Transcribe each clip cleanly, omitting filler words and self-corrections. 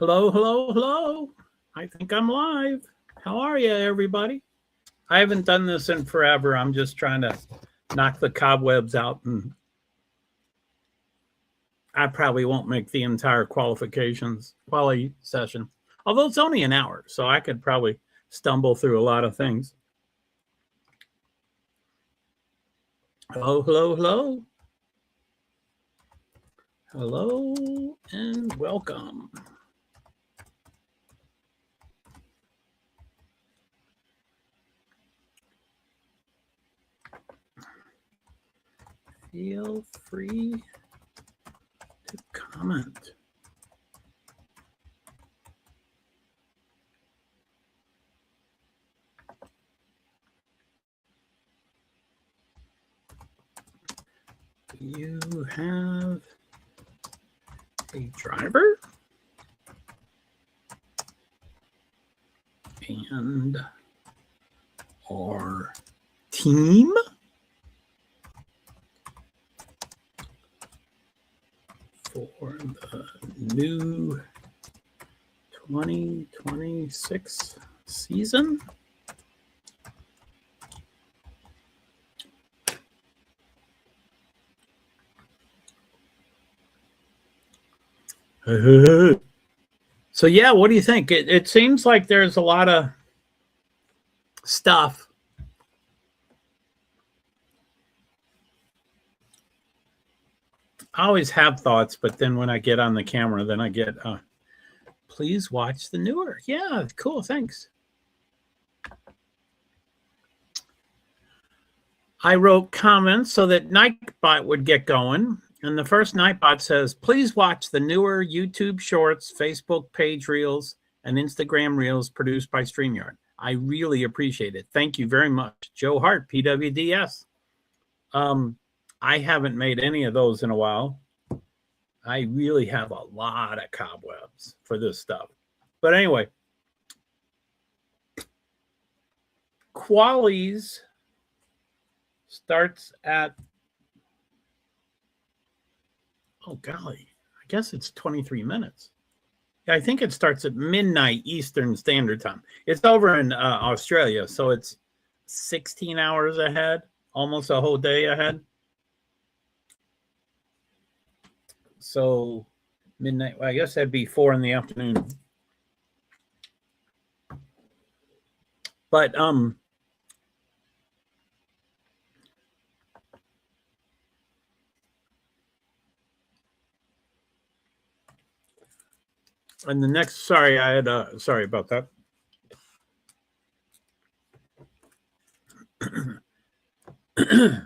Hello, hello, hello. I think I'm live. How are you, everybody? I haven't done this in forever. I'm just trying to knock the cobwebs out, and I probably won't make the entire quality session, although it's only an hour, so I could probably stumble through a lot of things. Hello, hello, hello. Hello, and welcome. Feel free to comment. Do you have a driver and our team for the new 2026 season? So yeah, what do you think? It seems like there's a lot of stuff. I always have thoughts, but then when I get on the camera, then I get, please watch the newer. Yeah, cool, thanks. I wrote comments so that Nightbot would get going. And the first Nightbot says, please watch the newer YouTube Shorts, Facebook page Reels, and Instagram Reels produced by StreamYard. I really appreciate it. Thank you very much. JoeHart, PwD's. I haven't made any of those in a while. I really have a lot of cobwebs for this stuff. But anyway, Qualies starts at, oh golly, I guess it's 23 minutes. I think it starts at midnight Eastern Standard Time. It's over in Australia, so it's 16 hours ahead, almost a whole day ahead. So midnight, well, I guess that'd be 4 in the afternoon. But and the next, sorry, I had sorry about that.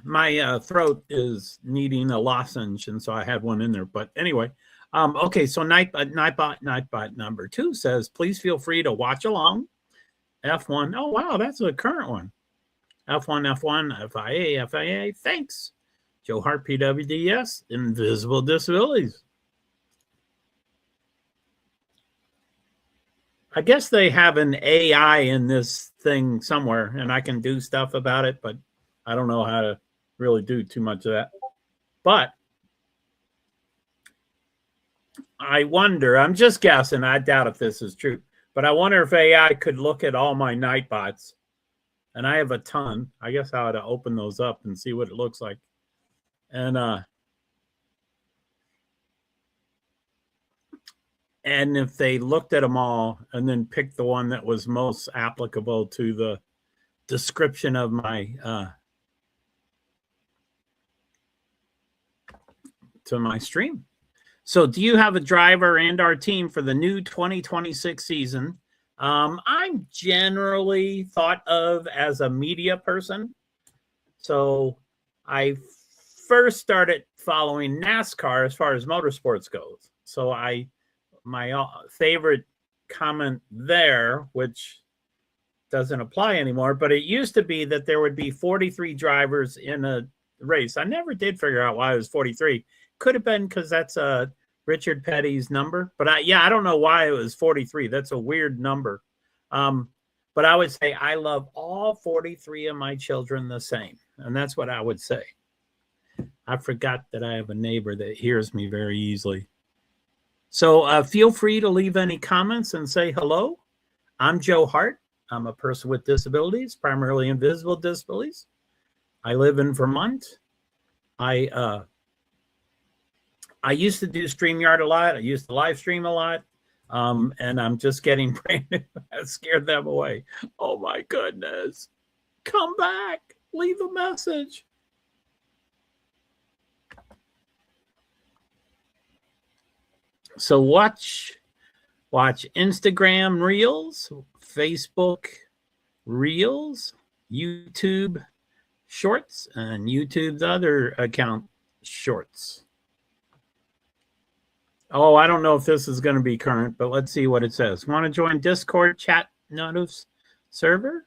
My throat is needing a lozenge, and so I had one in there. But anyway, okay, so Nightbot number 2 says, please feel free to watch along. F1, oh wow, that's a current one. F1, FIA, thanks. JoeHart, PwD's, Invisible Disabilities. I guess they have an AI in this thing somewhere, and I can do stuff about it, but I don't know how to really do too much of that. But I wonder, I'm just guessing, I doubt if this is true, but I wonder if AI could look at all my Nightbots, and I have a ton. I guess I ought to open those up and see what it looks like. And if they looked at them all and then picked the one that was most applicable to the description of my to my stream. So do you have a driver and our team for the new 2026 season? I'm generally thought of as a media person. So I first started following NASCAR as far as motorsports goes. So my favorite comment there, which doesn't apply anymore, but it used to be that there would be 43 drivers in a race. I never did figure out why it was 43. Could have been because that's Richard Petty's number, but I don't know why it was 43. That's a weird number. But I would say I love all 43 of my children the same, and that's what I would say. I forgot that I have a neighbor that hears me very easily. So feel free to leave any comments and say hello. I'm JoeHart. I'm a person with disabilities, primarily invisible disabilities. I live in Vermont. I used to do StreamYard a lot. I used to live stream a lot. And I'm just getting brand new. I scared them away. Oh my goodness. Come back. Leave a message. So watch Instagram Reels, Facebook Reels, YouTube Shorts, and YouTube's other account Shorts. Oh, I don't know if this is going to be current, but let's see what it says. Want to join Discord chat notice server?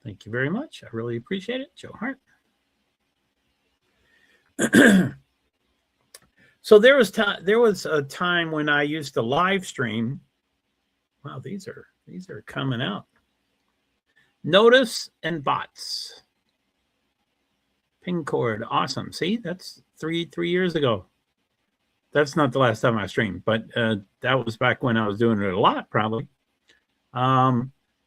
Thank you very much. I really appreciate it. JoeHart. So there was a time when I used to live stream. Wow, these are coming out. Notice and bots. Ping cord, awesome. See, that's three years ago. That's not the last time I streamed, but that was back when I was doing it a lot, probably.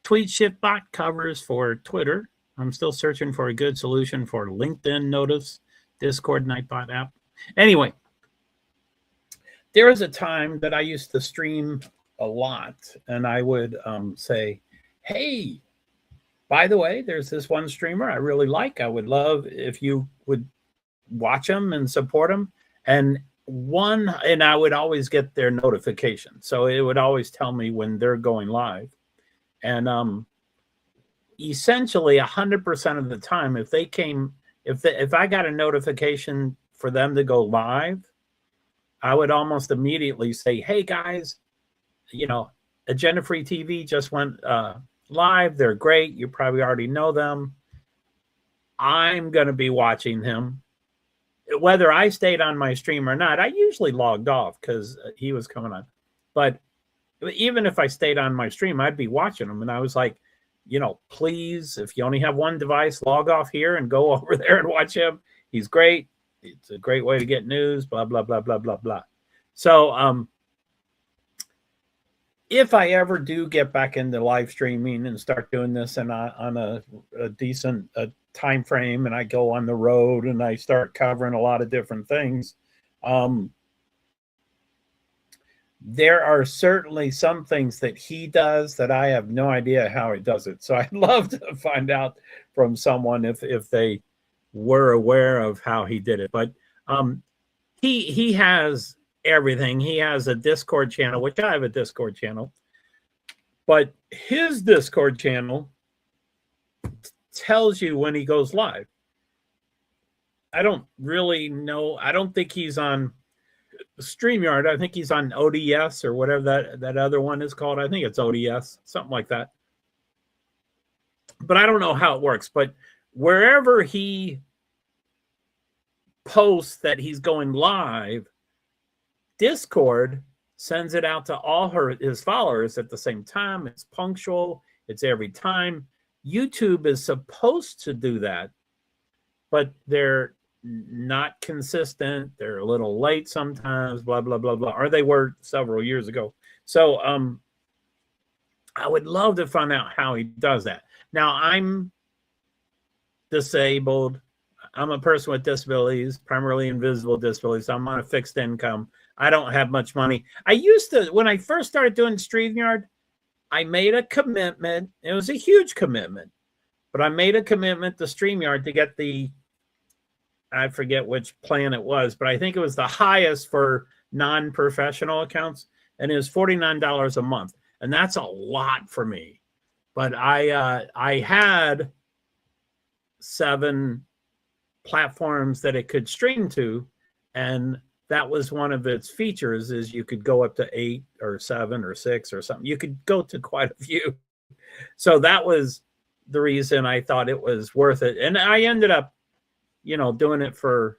Tweet shift bot covers for Twitter. I'm still searching for a good solution for LinkedIn Notice, Discord Nightbot app. Anyway, there was a time that I used to stream a lot, and I would say, hey, by the way, there's this one streamer I really like. I would love if you would watch them and support them. And I would always get their notification. So it would always tell me when they're going live. And essentially 100% of the time, if I got a notification for them to go live, I would almost immediately say, hey guys, Agenda Free TV just went live. They're great. You probably already know them. I'm going to be watching him. Whether I stayed on my stream or not, I usually logged off because he was coming on. But even if I stayed on my stream, I'd be watching him. And I was like, please, if you only have one device, log off here and go over there and watch him. He's great. It's a great way to get news, blah, blah, blah, blah, blah, blah. So if I ever do get back into live streaming and start doing this and on a decent time frame, and I go on the road and I start covering a lot of different things, there are certainly some things that he does that I have no idea how he does it. So I'd love to find out from someone if they were aware of how he did it. But he has everything. He has a Discord channel, which I have a Discord channel, but his Discord channel tells you when he goes live. I don't really know. I don't think he's on StreamYard. I think he's on ODS or whatever that other one is called. I think it's ODS, something like that. But I don't know how it works. But wherever he posts that he's going live, Discord sends it out to all his followers at the same time. It's punctual. It's every time. YouTube is supposed to do that, but they're not consistent. They're a little late sometimes, blah, blah, blah, blah. Or they were several years ago. So I would love to find out how he does that. Now, I'm disabled. I'm a person with disabilities, primarily invisible disabilities. I'm on a fixed income. I don't have much money. I used to, when I first started doing StreamYard, I made a commitment. It was a huge commitment, but I made a commitment to StreamYard to get I forget which plan it was, but I think it was the highest for non-professional accounts, and it was $49 a month. And that's a lot for me. But I had 7 platforms that it could stream to, and that was one of its features, is you could go up to 8 or 7 or 6 or something. You could go to quite a few. So that was the reason I thought it was worth it. And I ended up, doing it for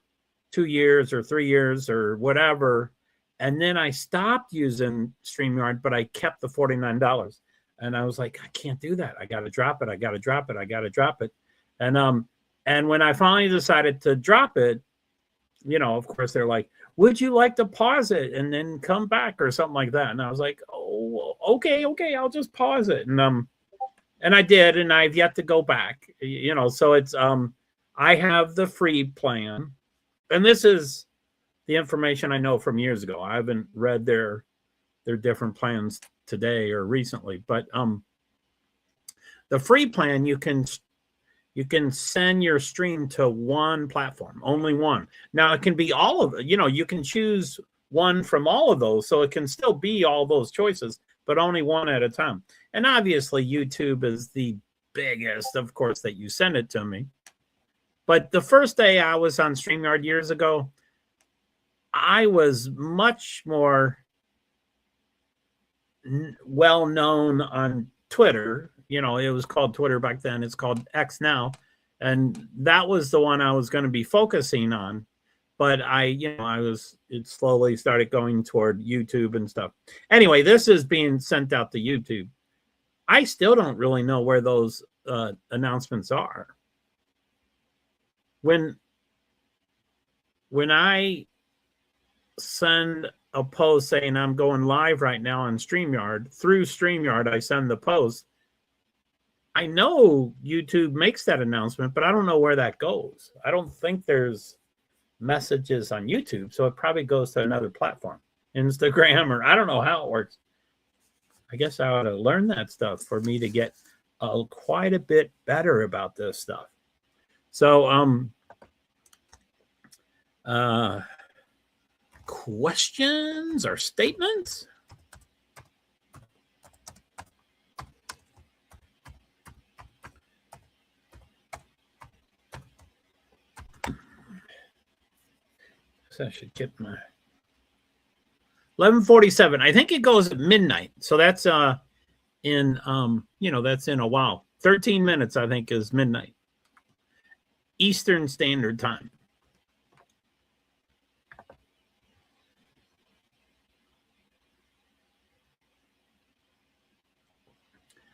2 years or 3 years or whatever. And then I stopped using StreamYard, but I kept the $49. And I was like, I can't do that. I got to drop it. I got to drop it. I got to drop it. And when I finally decided to drop it, of course, they're like, would you like to pause it and then come back or something like that? And I was like, oh, okay, I'll just pause it. And I did, and I've yet to go back, so it's, I have the free plan, and this is the information I know from years ago. I haven't read their different plans today or recently, but the free plan, you can send your stream to one platform, only one. Now it can be all of it, you can choose one from all of those, so it can still be all those choices, but only one at a time. And obviously YouTube is the biggest, of course, that you send it to me. But the first day I was on StreamYard years ago, I was much more well known on Twitter. It was called Twitter back then. It's called X now. And that was the one I was going to be focusing on. But it slowly started going toward YouTube and stuff. Anyway, this is being sent out to YouTube. I still don't really know where those announcements are. When I send a post saying I'm going live right now on StreamYard, through StreamYard, I send the post. I know YouTube makes that announcement, but I don't know where that goes. I don't think there's messages on YouTube, so it probably goes to another platform, Instagram, or I don't know how it works. I guess I ought to learn that stuff for me to get quite a bit better about this stuff. So, questions or statements? So I should get my 11:47. I think it goes at midnight. So that's in that's in a while. 13 minutes, I think, is midnight. Eastern Standard Time.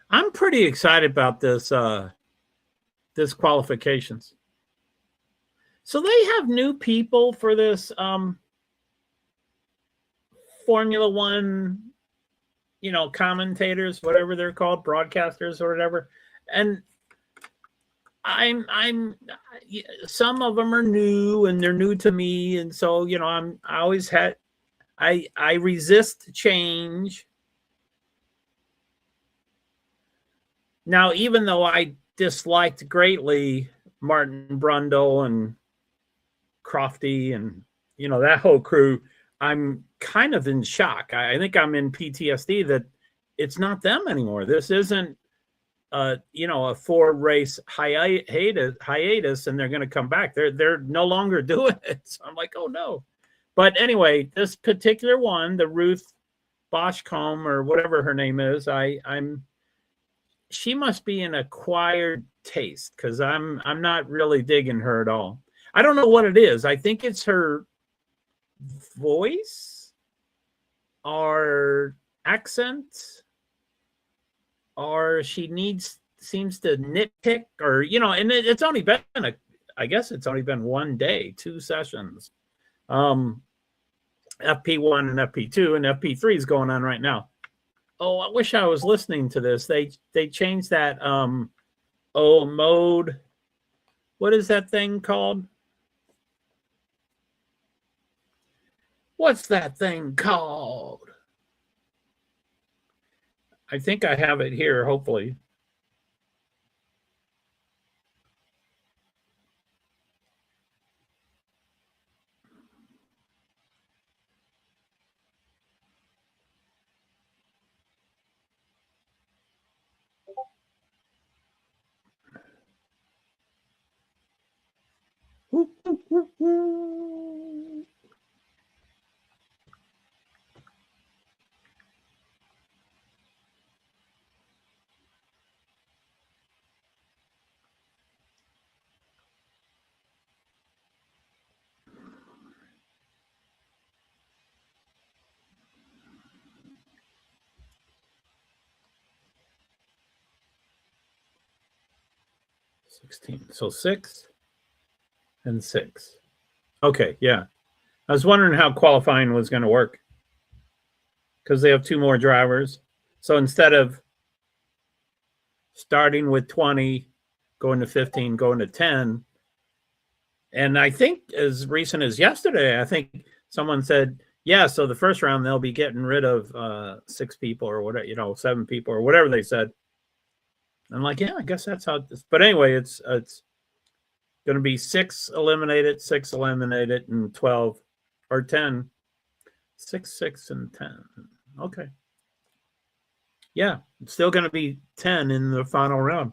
I'm pretty excited about this this qualifications. So they have new people for this Formula One, commentators, whatever they're called, broadcasters or whatever. And I'm some of them are new and they're new to me. And so, I resist change. Now, even though I disliked greatly Martin Brundle and Crofty and, that whole crew, I'm kind of in shock. I think I'm in PTSD that it's not them anymore. This isn't, a 4-race hiatus, and they're going to come back. They're no longer doing it. So I'm like, oh no. But anyway, this particular one, the Ruth Boschcombe or whatever her name is, she must be an acquired taste, because I'm not really digging her at all. I don't know what it is. I think it's her voice or accent, or she seems to nitpick, or and it's only been I guess it's only been one day, 2 sessions. FP1 and FP2, and FP3 is going on right now. Oh, I wish I was listening to this. They changed that mode. What is that thing called? What's that thing called? I think I have it here, hopefully. So 6 and 6. Okay, yeah. I was wondering how qualifying was going to work because they have 2 more drivers. So instead of starting with 20, going to 15, going to 10, and I think as recent as yesterday, I think someone said, yeah, so the first round they'll be getting rid of 6 people or whatever, 7 people or whatever they said. I'm like, yeah, I guess that's how. But anyway, it's going to be 6 eliminated, and 12 or 10. 6, 6, and 10. Okay. Yeah, it's still going to be 10 in the final round.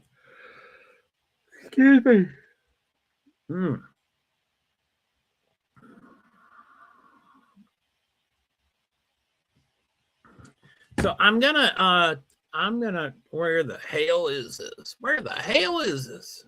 Excuse me. So I'm gonna where the hell is this? Where the hell is this?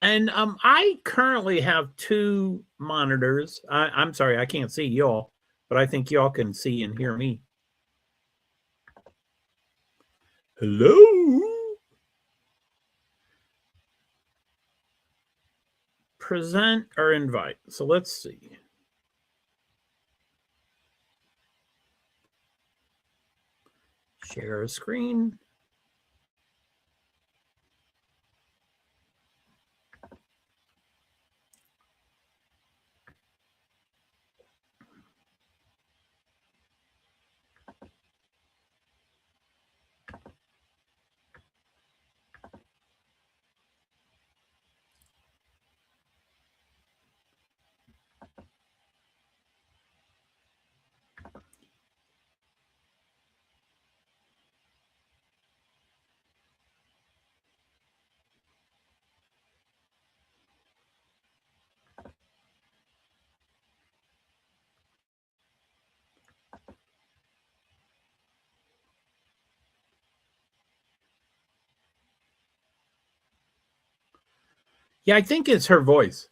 And I currently have 2 monitors. I'm sorry, I can't see y'all, but I think y'all can see and hear me. Hello? Present or invite. So let's see. Share a screen. Yeah, I think it's her voice.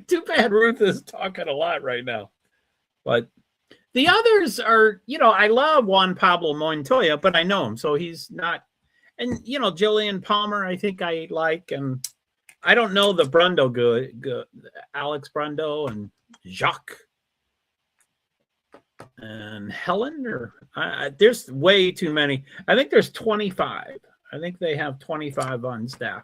Too bad Ruth is talking a lot right now. But the others are, I love Juan Pablo Montoya, but I know him, so he's not. And, Jillian Palmer, I think I like. And I don't know the Brundo good Alex Brundo and Jacques and Helen. Or there's way too many. I think there's 25. I think they have 25 on staff.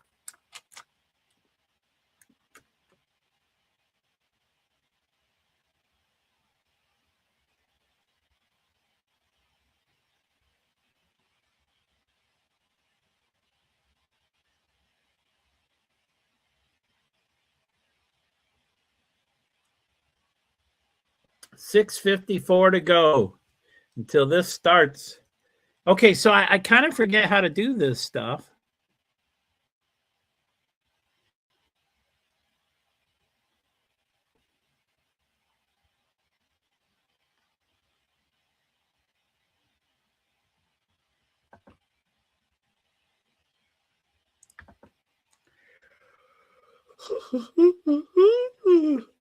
$6.54 to go until this starts. Okay, so I kind of forget how to do this stuff.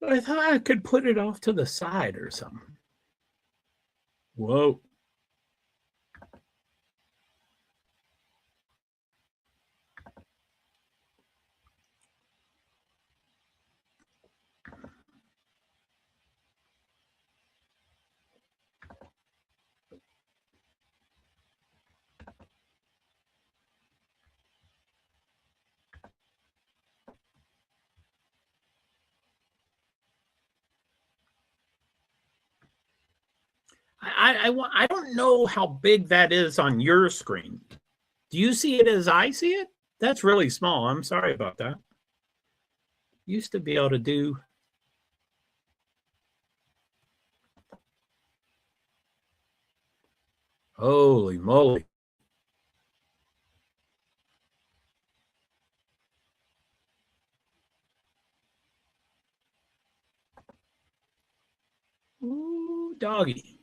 I thought I could put it off to the side or something. Whoa. I don't know how big that is on your screen. Do you see it as I see it? That's really small. I'm sorry about that. Used to be able to do. Holy moly. doggy.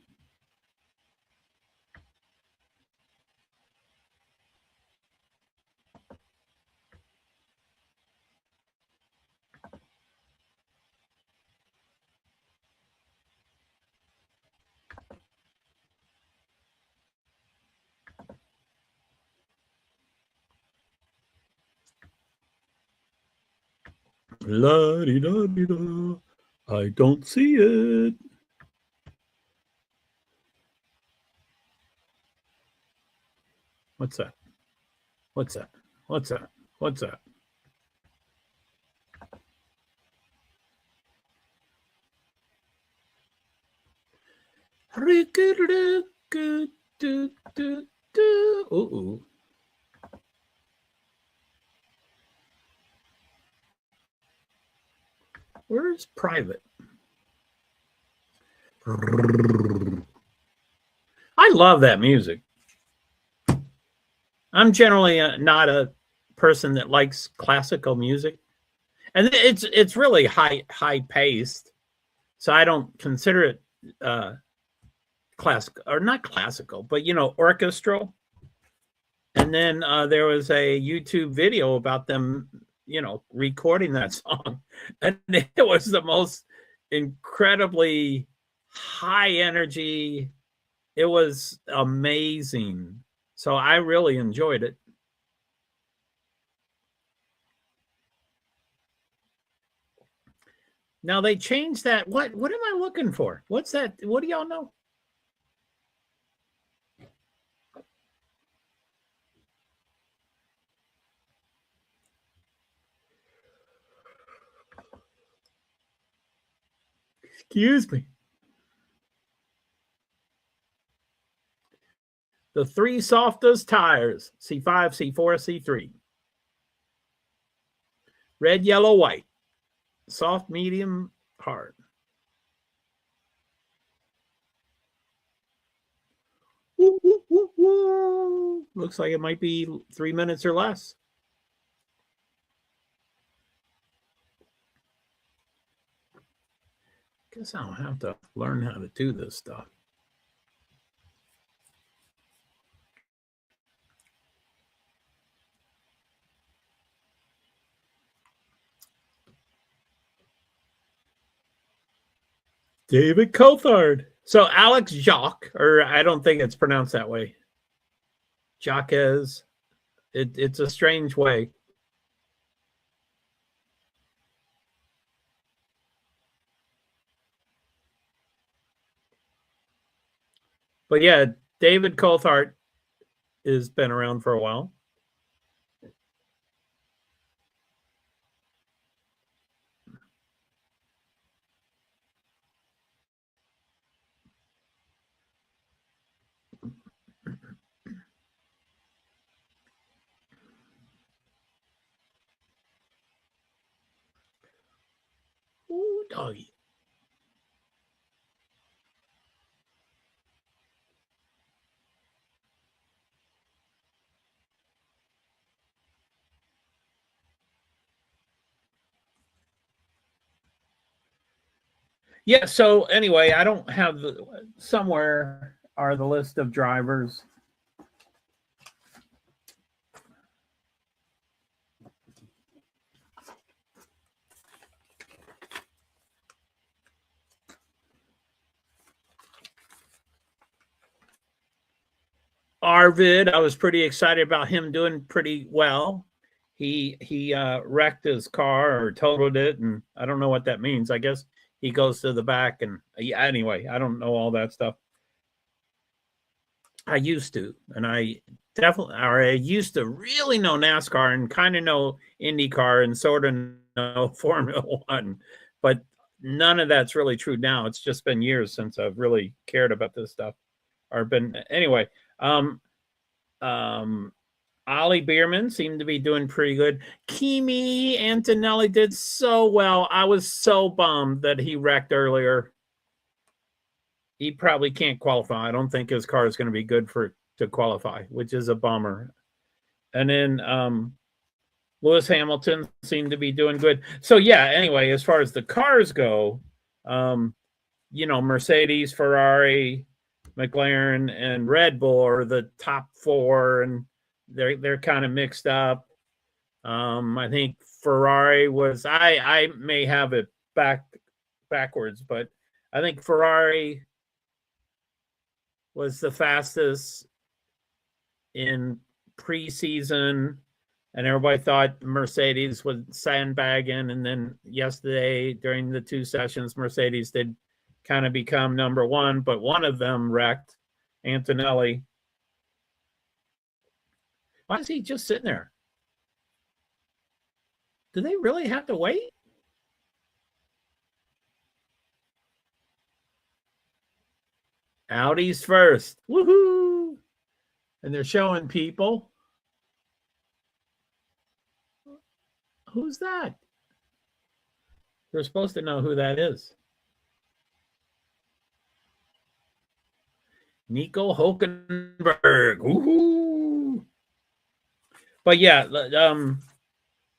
La di da di da. I don't see it. What's that? What's that? What's that? What's that? Ooh. Where's private? I love that music. I'm generally not a person that likes classical music, and it's really high paced, so I don't consider it classical, or not classical, but orchestral. And then there was a YouTube video about them, recording that song, and it was the most incredibly high energy. It was amazing. So I really enjoyed it. Now they changed that. What am I looking for? What's that? What do y'all know? Excuse me. The three softest tires, C5, C4, C3. Red, yellow, white. Soft, medium, hard. Woo, woo, woo, woo. Looks like it might be 3 minutes or less. Guess I'll have to learn how to do this stuff. David Coulthard. So Alex Jacques, or I don't think it's pronounced that way. Jacques. It's a strange way. But yeah, David Coulthard has been around for a while. Ooh, doggy. Yeah, so anyway, I don't have somewhere are the list of drivers. Arvid, I was pretty excited about him doing pretty well. He wrecked his car or totaled it, and I don't know what that means. I guess he goes to the back, and yeah, anyway, I don't know all that stuff. I used to, and I used to really know NASCAR and kind of know IndyCar and sort of know Formula One, but none of that's really true now. It's just been years since I've really cared about this stuff, or been anyway. Ollie Bierman seemed to be doing pretty good. Kimi Antonelli did so well. I was so bummed that he wrecked earlier. He probably can't qualify. I don't think his car is going to be good to qualify, which is a bummer. And then Lewis Hamilton seemed to be doing good. So yeah, anyway, as far as the cars go, Mercedes, Ferrari, McLaren, and Red Bull are the top four, and they're kind of mixed up. I think Ferrari was, I may have it backwards, but I think Ferrari was the fastest in preseason, and everybody thought Mercedes was sandbagging. And then yesterday, during the two sessions, Mercedes did kind of become number one, but one of them wrecked, Antonelli. Why is he just sitting there? Do they really have to wait? Audi's first. Woohoo! And they're showing people. Who's that? They're supposed to know who that is. Nico Hulkenberg. Woohoo! But yeah,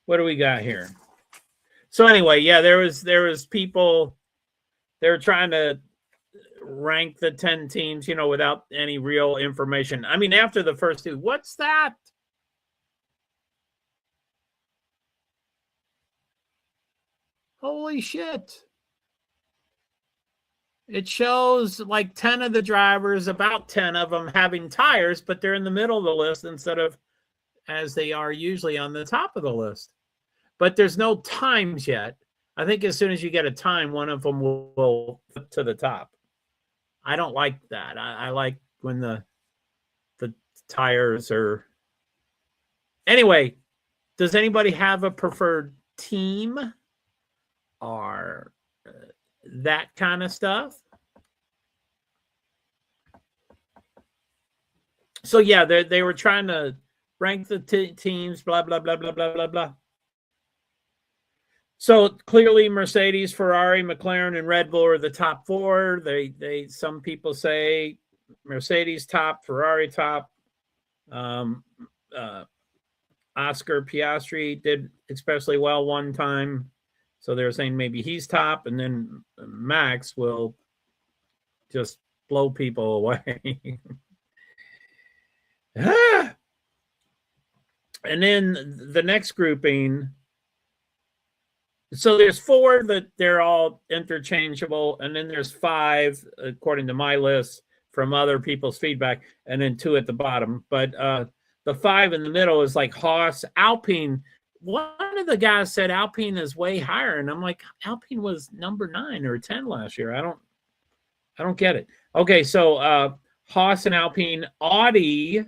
what do we got here? So anyway, yeah, there was people, they were trying to rank the 10 teams, without any real information. I mean, after the first two, what's that? Holy shit. It shows like 10 of the drivers, about 10 of them having tires, but they're in the middle of the list instead of as they are usually on the top of the list. But there's no times yet. I think as soon as you get a time, one of them will flip to the top. I don't like that. I like when the tires are. Anyway, does anybody have a preferred team or that kind of stuff? So yeah, they were trying to rank the teams, blah, blah, blah, blah, blah, blah, blah. So clearly Mercedes, Ferrari, McLaren, and Red Bull are the top four. Some people say Mercedes top, Ferrari top. Oscar Piastri did especially well one time, so they're saying maybe he's top, and then Max will just blow people away. And then the next grouping. So there's four that they're all interchangeable, and then there's five, according to my list, from other people's feedback, and then two at the bottom. But the five in the middle is like Haas, Alpine. One of the guys said Alpine is way higher, and I'm like, Alpine was number 9 or 10 last year. I don't get it. Okay, so Haas and Alpine. Audi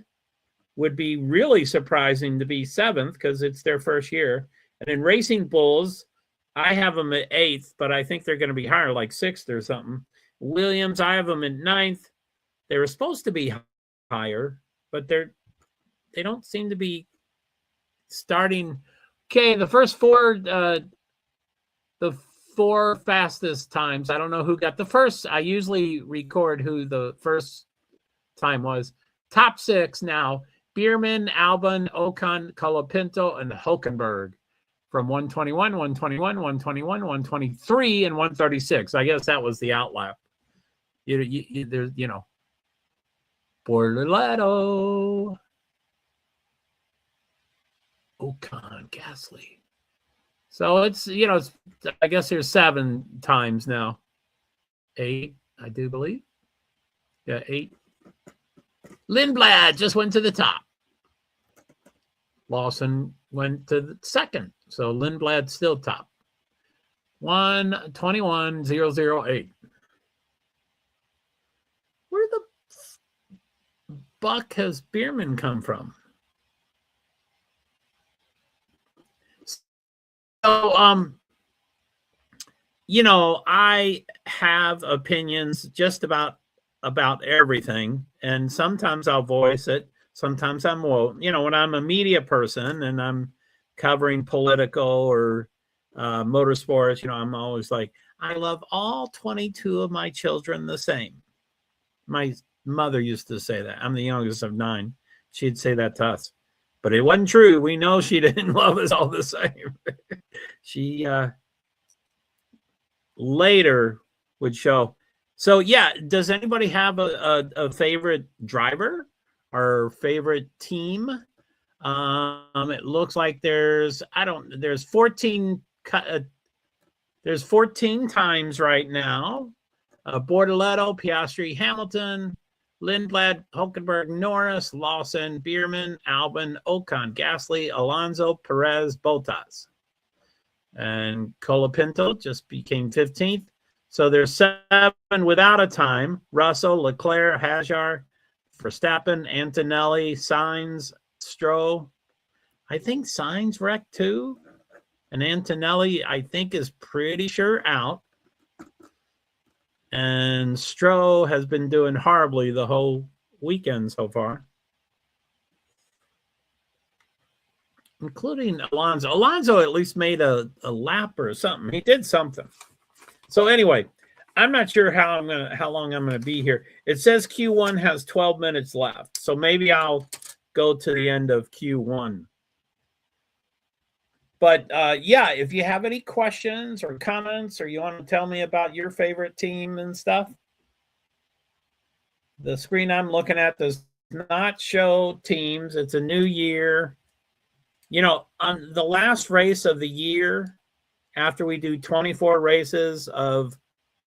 would be really surprising to be 7th because it's their first year. And then Racing Bulls, I have them at 8th, but I think they're going to be higher, like 6th or something. Williams, I have them at 9th. They were supposed to be higher, but they don't seem to be starting. Okay, the first four, the 4 fastest times. I don't know who got the first. I usually record who the first time was. Top 6 now: Bierman, Albon, Ocon, Colapinto, and Hulkenberg. From 121, 121, 121, 123, and 136. I guess that was the outlap. There's, Bortoleto, Ocon, Gasly. So it's, I guess there's 7 times now. 8, I do believe. Yeah, 8. Lindblad just went to the top. Lawson went to the second. So Lindblad's still top. 121.008. Where the buck has Bierman come from? So, I have opinions just about everything, and sometimes I'll voice it. Sometimes I won't. When I'm a media person and I'm covering political or motorsports, I'm always like, I love all 22 of my children the same. My mother used to say that. I'm the youngest of 9. She'd say that to us, but it wasn't true. We know she didn't love us all the same. She later would show, So yeah, does anybody have a favorite driver or favorite team? It looks like there's 14 there's 14 times right now. Bortoletto, Piastri, Hamilton, Lindblad, Hulkenberg, Norris, Lawson, Bierman, Albon, Ocon, Gasly, Alonso, Perez, Bottas. And Colapinto just became 15th. So there's 7 without a time. Russell, Leclerc, Hajar, Verstappen, Antonelli, Sainz, Stroll. I think Sainz wrecked too. And Antonelli, I think, is pretty sure out. And Stroll has been doing horribly the whole weekend so far, including Alonso. Alonso at least made a lap or something. He did something. So anyway, I'm not sure how long I'm gonna be here. It says Q1 has 12 minutes left, so maybe I'll go to the end of Q1. But yeah, if you have any questions or comments, or you want to tell me about your favorite team and stuff, the screen I'm looking at does not show teams. It's a new year. You know, on the last race of the year, after we do 24 races of,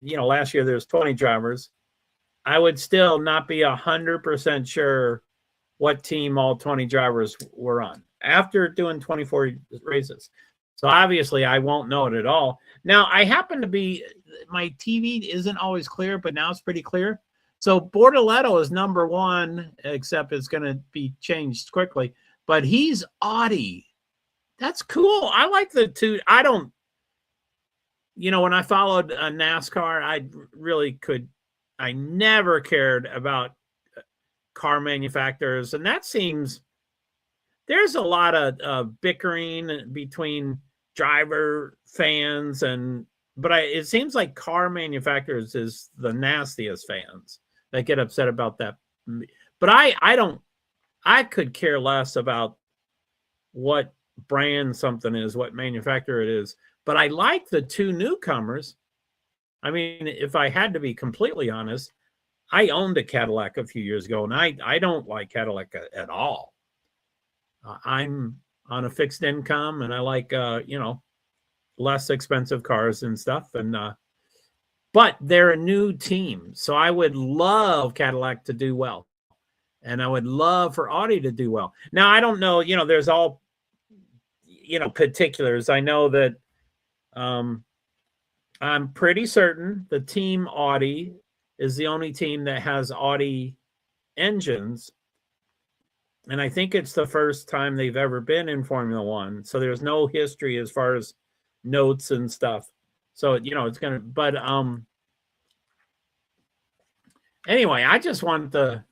you know, last year there's 20 drivers, I would still not be 100% sure what team all 20 drivers were on after doing 24 races. So obviously I won't know it at all. Now I happen to be, my TV isn't always clear, but now it's pretty clear. So Bortoletto is number 1, except it's going to be changed quickly, but he's Audi. That's cool. I like the two. I don't, you know, when I followed NASCAR, I never cared about car manufacturers. And that seems, there's a lot of bickering between driver fans but it seems like car manufacturers is the nastiest fans that get upset about that. But I could care less about what brand something is, what manufacturer it is. But I like the 2 newcomers. I mean, if I had to be completely honest, I owned a Cadillac a few years ago, and I don't like Cadillac at all. I'm on a fixed income, and I like, you know, less expensive cars and stuff. And but they're a new team, so I would love Cadillac to do well, and I would love for Audi to do well. Now I don't know, you know, there's all, you know, particulars. I know that I'm pretty certain the team Audi is the only team that has Audi engines. And I think it's the first time they've ever been in Formula One. So there's no history as far as notes and stuff. So, you know, it's going to, but anyway, I just want the,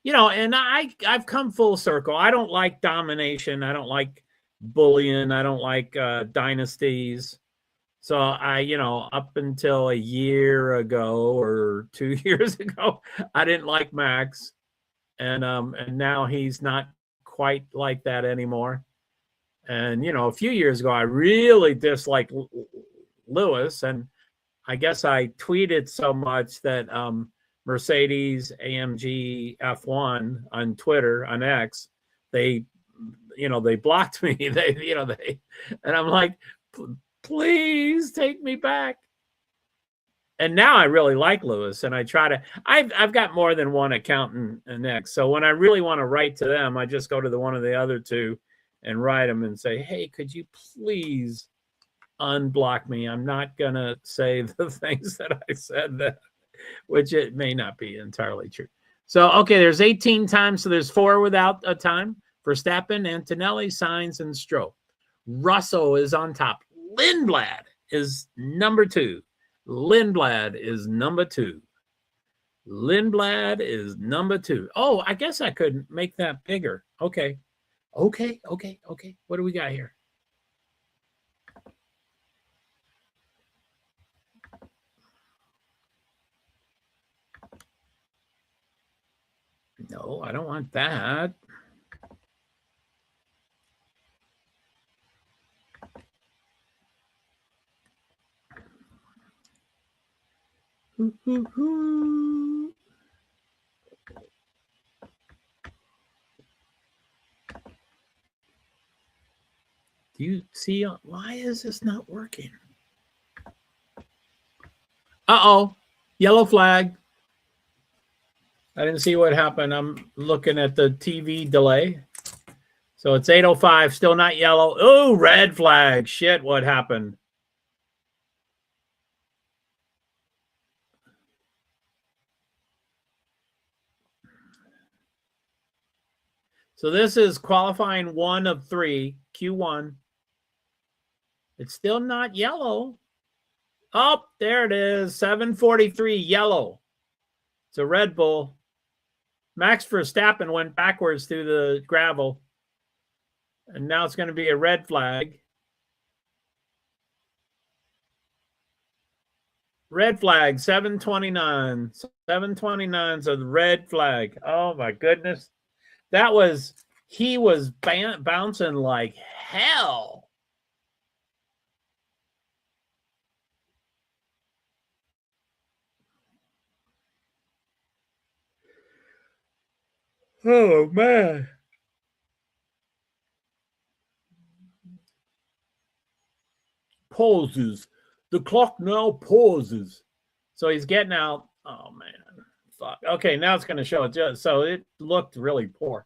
you know, and I've come full circle. I don't like domination. I don't like bullying. I don't like dynasties. So I, you know, up until a year ago or 2 years ago, I didn't like Max. And now he's not quite like that anymore. And, you know, a few years ago, I really disliked Lewis. And I guess I tweeted so much that Mercedes AMG F1 on Twitter, on X, they, you know, they blocked me. And I'm like, please take me back. And now I really like Lewis, and I try to, I've got more than one account in X. So when I really want to write to them, I just go to one of the other 2 and write them and say, hey, could you please unblock me? I'm not going to say the things that I said, which it may not be entirely true. So, okay, there's 18 times. So there's 4 without a time. Verstappen, Antonelli, Sainz, and Stroll. Russell is on top. Lindblad is number 2. Lindblad is number 2. Lindblad is number 2. Oh, I guess I could make that bigger. Okay. Okay. What do we got here? No, I don't want that. Do you see? Why is this not working? Uh-oh. Yellow flag. I didn't see what happened. I'm looking at the TV delay. So it's 8:05, still not yellow. Oh, red flag. Shit, what happened? So this is qualifying 1 of 3, Q1. It's still not yellow. Oh, there it is, 7:43, yellow. It's a Red Bull. Max Verstappen went backwards through the gravel. And now it's going to be a red flag. Red flag, 7:29. 7:29's a red flag. Oh, my goodness. That was, he was bouncing like hell. Oh, man. Pauses. The clock now pauses. So he's getting out. Oh, man. Fuck. Okay, now it's going to show it. So it looked really poor.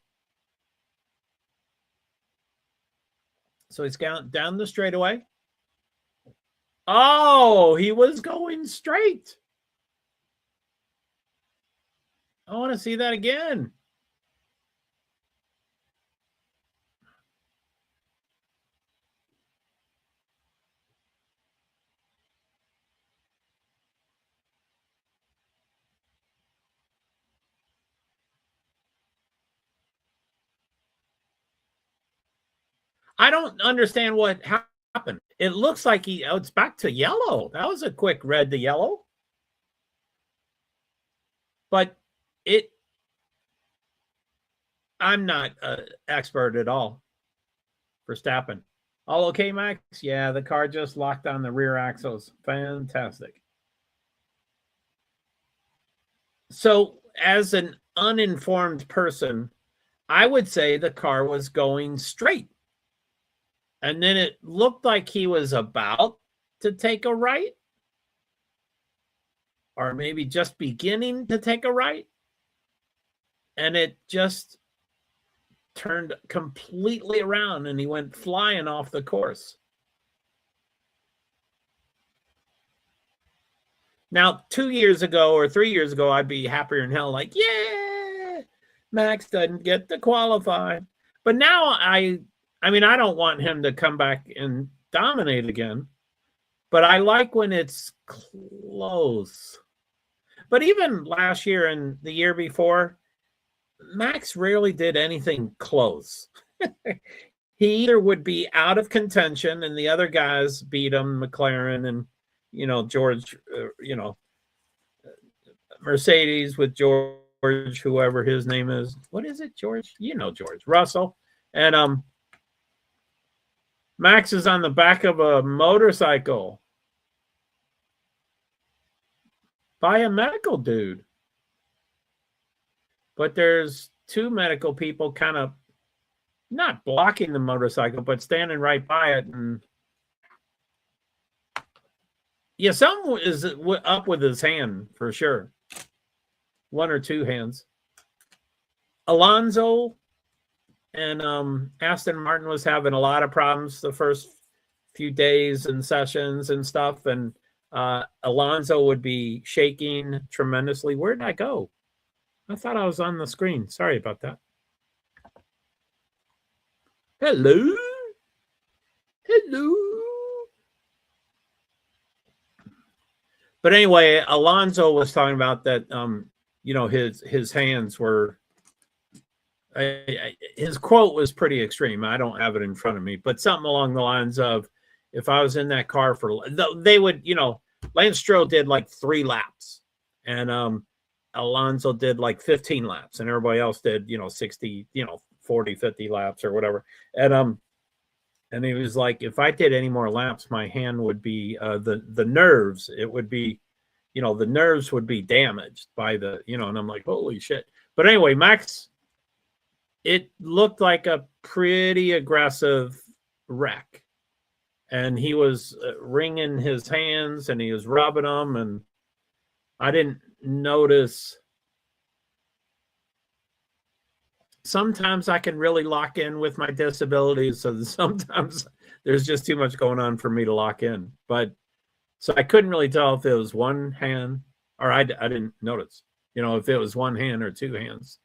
So he's down the straightaway. Oh, he was going straight. I want to see that again. I don't understand what happened. It looks like it's back to yellow. That was a quick red to yellow. But I'm not an expert at all. Verstappen. All okay, Max? Yeah, the car just locked on the rear axles. Fantastic. So, as an uninformed person, I would say the car was going straight. And then it looked like he was about to take a right, or maybe just beginning to take a right. And it just turned completely around and he went flying off the course. Now, 2 years ago or 3 years ago, I'd be happier than hell, like, yeah, Max doesn't get to qualify. But now I mean, I don't want him to come back and dominate again, but I like when it's close. But even last year and the year before, Max rarely did anything close. He either would be out of contention and the other guys beat him, McLaren and, George, Mercedes with George, whoever his name is. What is it, George? George Russell. And Max is on the back of a motorcycle by a medical dude. But there's 2 medical people kind of not blocking the motorcycle, but standing right by it. And yeah, someone is up with his hand for sure. 1 or 2 hands. Alonso and Aston Martin was having a lot of problems the first few days and sessions and stuff. And Alonso would be shaking tremendously. Where did I go? I thought I was on the screen. Sorry about that. Hello? Hello? But anyway, Alonso was talking about that, his hands were, his quote was pretty extreme. I don't have it in front of me, but something along the lines of, if I was in that car they would, Lance Stroll did like 3 laps and Alonso did like 15 laps and everybody else did, 60, 40, 50 laps or whatever. And he was like, if I did any more laps, my hand would be the nerves. It would be, you know, the nerves would be damaged by the, you know, and I'm like, holy shit. But anyway, Max, it looked like a pretty aggressive wreck. And he was wringing his hands and he was rubbing them. And I didn't notice. Sometimes I can really lock in with my disabilities. So sometimes there's just too much going on for me to lock in. But so I couldn't really tell if it was one hand, or I didn't notice, you know, if it was one hand or two hands.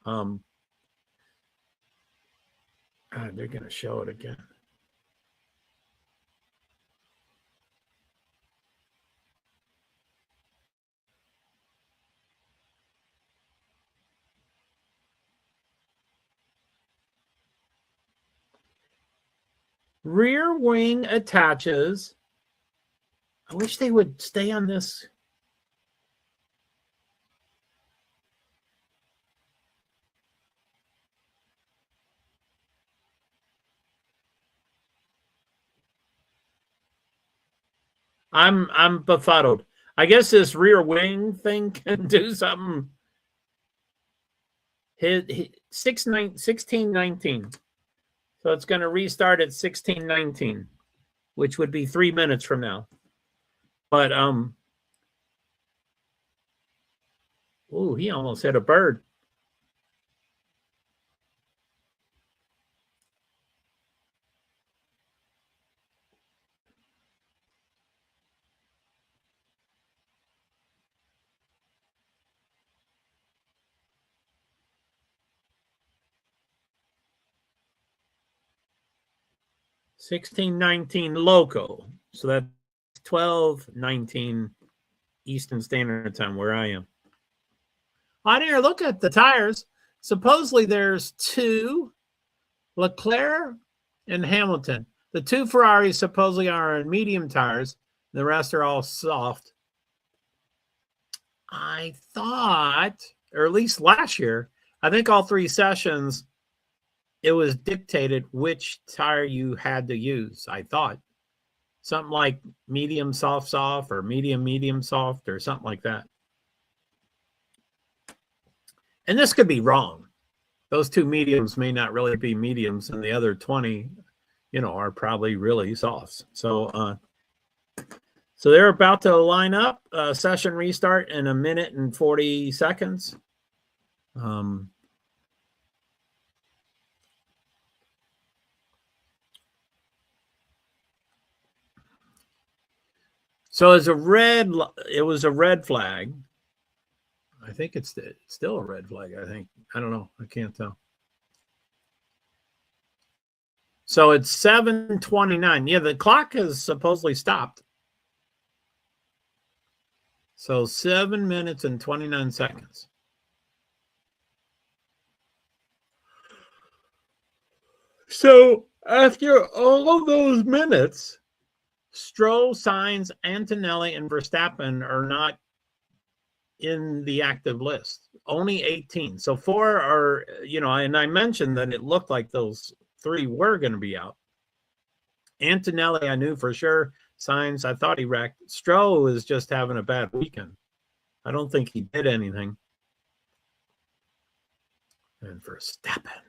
God, they're going to show it again. Rear wing attaches. I wish they would stay on this. I'm befuddled. I guess this rear wing thing can do something. 1619. So it's going to restart at 1619, which would be 3 minutes from now. But ooh, he almost hit a bird. $16.19 local. So that's $12.19 Eastern Standard Time where I am. On here, look at the tires. Supposedly there's two, Leclerc and Hamilton. The two Ferraris supposedly are on medium tires. The rest are all soft. I thought, or at least last year, I think all 3 sessions, it was dictated which tire you had to use. I thought something like medium, soft, soft, or medium, medium, soft, or something like that. And this could be wrong. Those 2 mediums may not really be mediums, and the other 20, you know, are probably really softs. So, so they're about to line up. Session restart in 1 minute and 40 seconds. So it was a red flag. I think it's still a red flag, I think. I don't know. I can't tell. So it's 7:29. Yeah, the clock has supposedly stopped. So 7 minutes and 29 seconds. So after all of those minutes, Stroll, Sainz, Antonelli, and Verstappen are not in the active list. Only 18. So 4 are, you know, and I mentioned that it looked like those 3 were going to be out. Antonelli, I knew for sure. Sainz, I thought he wrecked. Stroll is just having a bad weekend. I don't think he did anything. And Verstappen,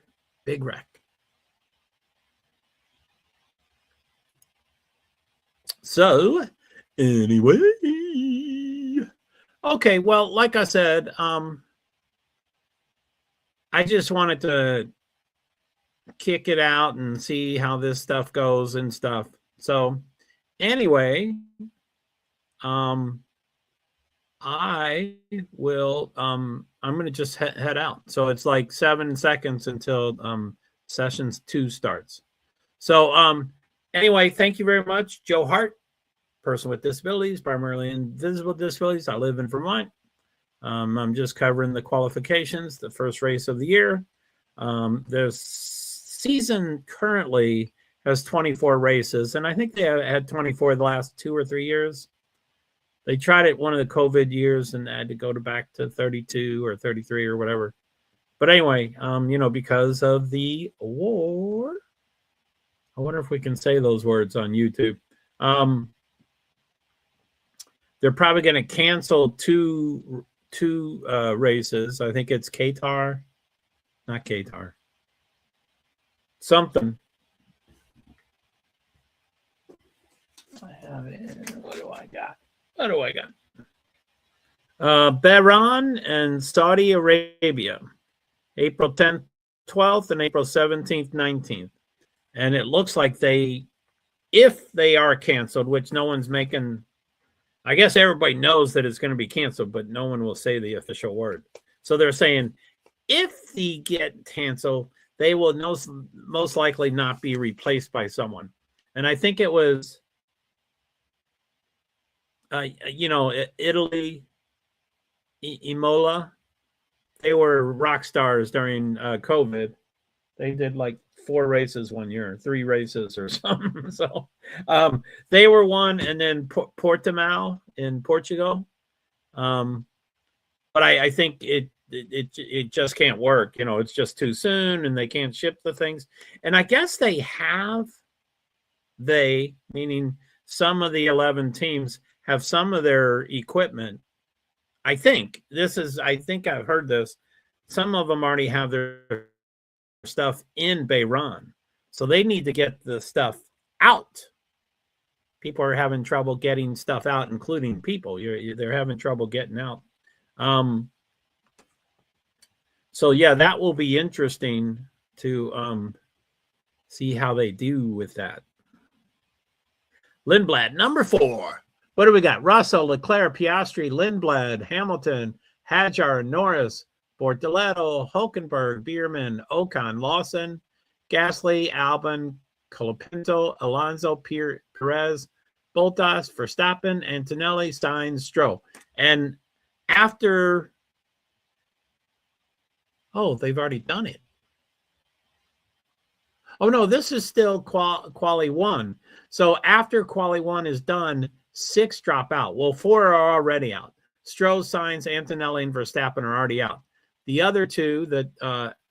big wreck. So, anyway, okay, well, like I said, I just wanted to kick it out and see how this stuff goes and stuff. So, anyway, I will, I'm going to just head out. So it's like 7 seconds until sessions 2 starts. So, anyway, thank you very much. JoeHart, person with disabilities, primarily invisible disabilities. I live in Vermont. I'm just covering the qualifications, the first race of the year. The season currently has 24 races, and I think they had 24 the last 2 or 3 years. They tried it one of the COVID years and had to go back to 32 or 33 or whatever. But anyway, you know, because of the war, I wonder if we can say those words on YouTube. They're probably going to cancel two races. I think it's Qatar, not Qatar, something. I have it. What do I got? Bahrain and Saudi Arabia, April 10th, 12th, and April 17th, 19th. And it looks like if they are canceled, which no one's making, I guess everybody knows that it's going to be canceled, but no one will say the official word. So they're saying if they get canceled, they will most likely not be replaced by someone. And I think it was, Italy, Imola, they were rock stars during COVID. They did like 4 races one year, 3 races or something. So they were one, and then Portimao in Portugal. But I think it just can't work. It's just too soon, and they can't ship the things. And I guess meaning some of the 11 teams have some of their equipment. I think I've heard this. Some of them already have their stuff in Bahrain, so they need to get the stuff out. People are having trouble getting stuff out, including people. They're having trouble getting out. So yeah, that will be interesting to see how they do with that. Lindblad, number 4. What do we got? Russell, Leclerc, Piastri, Lindblad, Hamilton, Hadjar, Norris, Bortoleto, Hulkenberg, Bierman, Ocon, Lawson, Gasly, Albon, Colapinto, Alonso, Perez, Bottas, Verstappen, Antonelli, Sainz, Stroll. And after, they've already done it. Oh no, this is still quali 1. So after quali 1 is done, 6 drop out. Well, 4 are already out. Stroll, Sainz, Antonelli, and Verstappen are already out. The other 2 that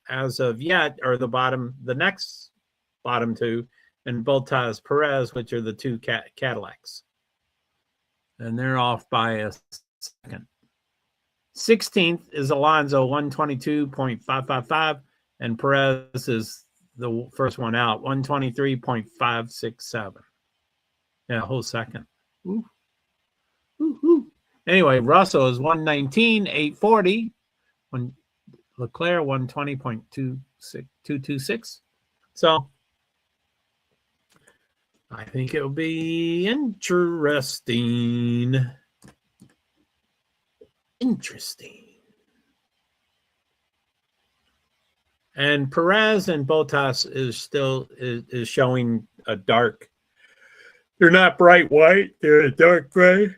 as of yet are the next bottom 2, and Bottas, Perez, which are the 2 Cadillacs. And they're off by a second. 16th is Alonso, 122.555, and Perez is the first one out, 123.567. Yeah, a whole second. Ooh. Ooh, ooh. Anyway, Russell is 119.840. Leclerc 120.226. So I think it'll be interesting. And Perez and Bottas is showing a dark. They're not bright white. They're a dark gray.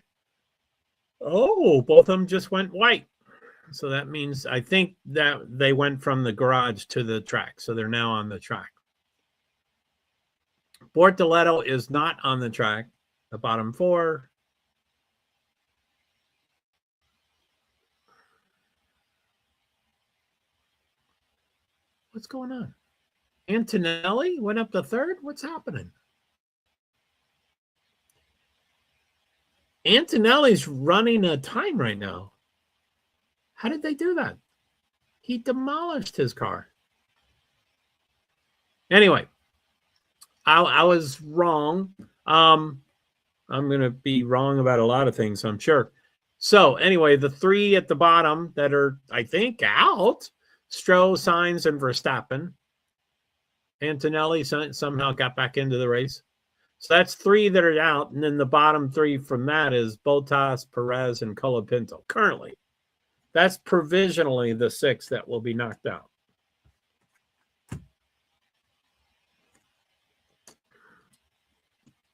Oh, both of them just went white. So that means I think that they went from the garage to the track. So they're now on the track. Bortoleto is not on the track. The bottom 4. What's going on? Antonelli went up to 3rd? What's happening? Antonelli's running a time right now. How did they do that? He demolished his car. Anyway, I was wrong. I'm going to be wrong about a lot of things, I'm sure. So anyway, the 3 at the bottom that are, I think, out, Stroll, Sainz, and Verstappen. Antonelli somehow got back into the race. So that's 3 that are out. And then the bottom 3 from that is Bottas, Perez, and Colapinto. Currently, that's provisionally the 6 that will be knocked out.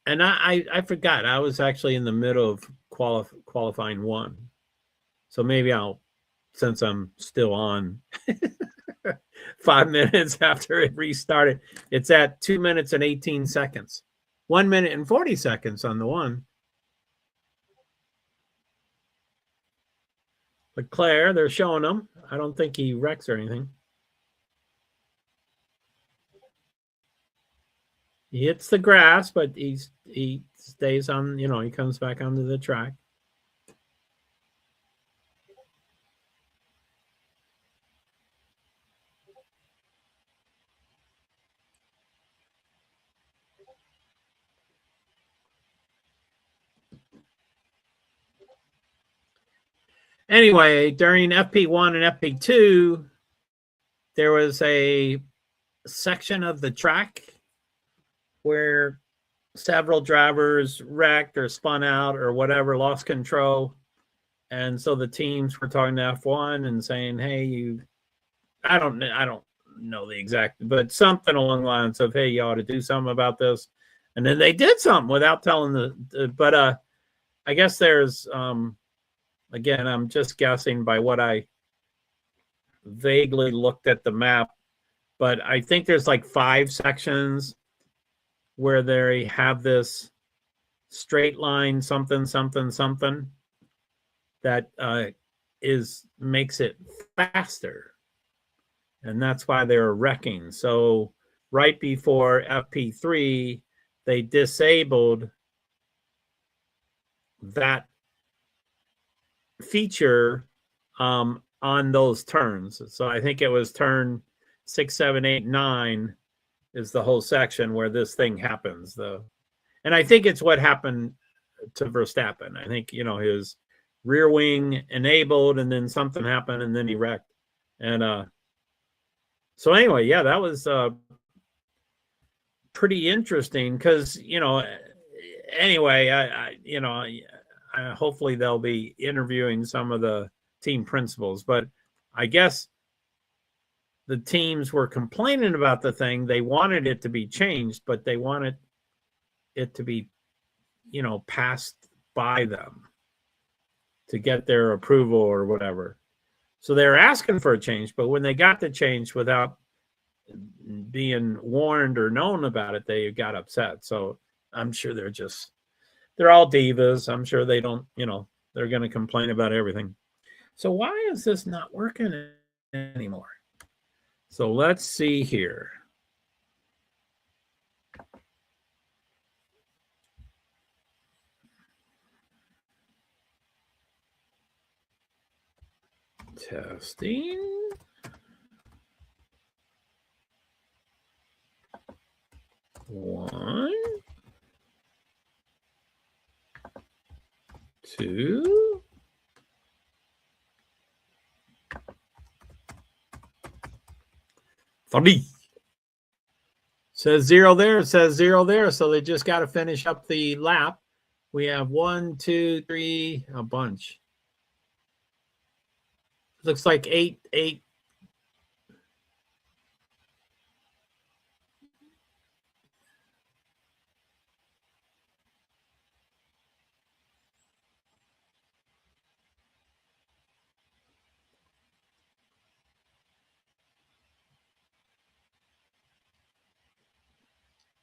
And I forgot. I was actually in the middle of qualifying 1. So maybe since I'm still on 5 minutes after it restarted, it's at 2 minutes and 18 seconds. 1 minute and 40 seconds on the 1. Leclerc, they're showing him. I don't think he wrecks or anything. He hits the grass, but he stays on, he comes back onto the track. Anyway, during FP1 and FP2, there was a section of the track where several drivers wrecked or spun out or whatever, lost control. And so the teams were talking to F1 and saying, hey, I don't know the exact, but something along the lines of, hey, you ought to do something about this. And then they did something without telling but I guess there's, again, I'm just guessing by what I vaguely looked at the map, but I think there's like 5 sections where they have this straight line, something, something, something that makes it faster. And that's why they were wrecking. So right before FP3, they disabled that feature on those turns. So I think it was turn 6, 7, 8, 9 is the whole section where this thing happens. And I think it's what happened to Verstappen. I think, his rear wing enabled and then something happened and then he wrecked. And so anyway, yeah, that was pretty interesting because, anyway, I hopefully they'll be interviewing some of the team principals, but I guess the teams were complaining about the thing. They wanted it to be changed, but they wanted it to be, passed by them to get their approval or whatever. So they were asking for a change, but when they got the change without being warned or known about it, they got upset. So I'm sure they're all divas. I'm sure they don't, they're going to complain about everything. So why is this not working anymore? So let's see here. Testing. One, 2. Three. Says 0 there. It says 0 there. So they just got to finish up the lap. We have 1, 2, 3, a bunch. Looks like 8.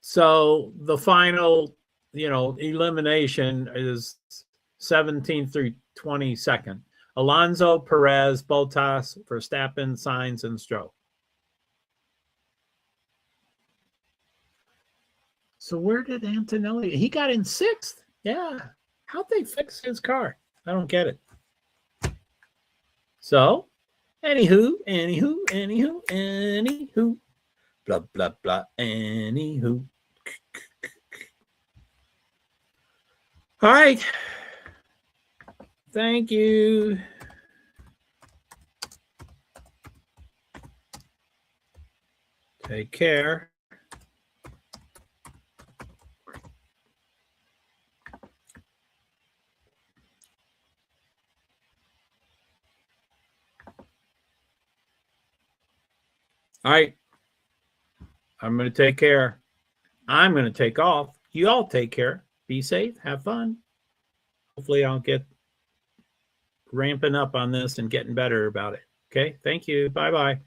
So the final, elimination is 17th through 22nd. Alonso, Perez, Bottas, Verstappen, Sainz, and Stroll. So where did Antonelli? He got in 6th. Yeah. How'd they fix his car? I don't get it. So, anywho, blah, blah, blah, anywho. All right. Thank you. Take care. All right. I'm going to take care. I'm going to take off. You all take care. Be safe. Have fun. Hopefully I'll get ramping up on this and getting better about it. Okay. Thank you. Bye-bye.